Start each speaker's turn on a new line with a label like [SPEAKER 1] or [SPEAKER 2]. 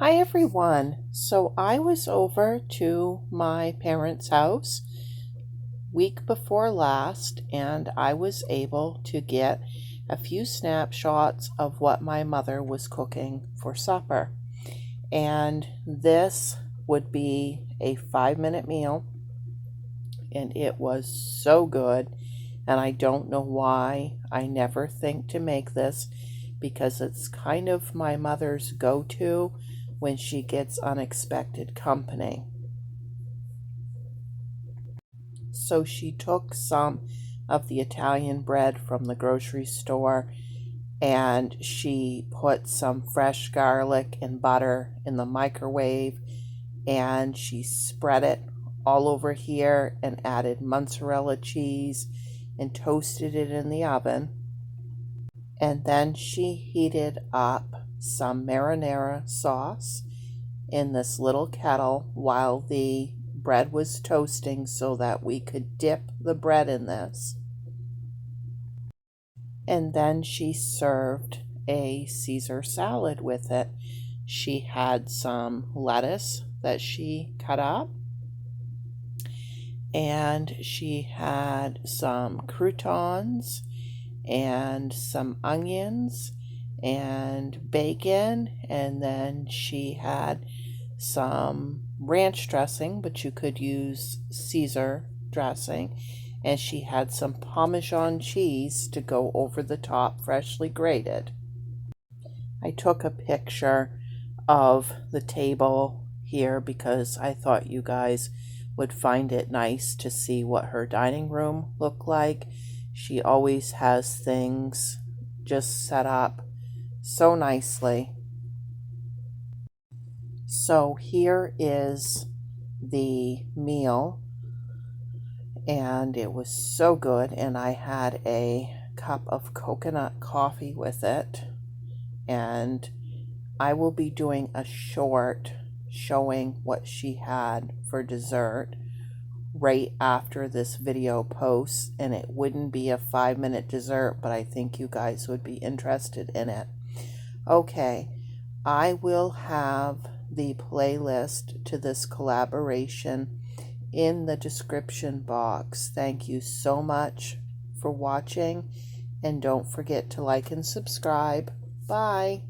[SPEAKER 1] Hi everyone. So I was over to my parents' house week before last and I was able to get a few snapshots of what my mother was cooking for supper. And this would be a 5-minute meal and it was so good. And I don't know why I never think to make this because it's kind of my mother's go-to when she gets unexpected company. So she took some of the Italian bread from the grocery store and she put some fresh garlic and butter in the microwave and she spread it all over here and added mozzarella cheese and toasted it in the oven. And then she heated up some marinara sauce in this little kettle while the bread was toasting so that we could dip the bread in this. And then she served a Caesar salad with it. She had some lettuce that she cut up, and she had some croutons and some onions and bacon, and then she had some ranch dressing, but you could use Caesar dressing, and she had some Parmesan cheese to go over the top, freshly grated. I took a picture of the table here because I thought you guys would find it nice to see what her dining room looked like. She always has things just set up so nicely. So here is the meal, and it was so good, and I had a cup of coconut coffee with it, and I will be doing a short showing what she had for dessert right after this video posts, and it wouldn't be a 5-minute dessert, but I think you guys would be interested in it. Okay, I will have the playlist to this collaboration in the description box. Thank you so much for watching, and don't forget to like and subscribe. Bye.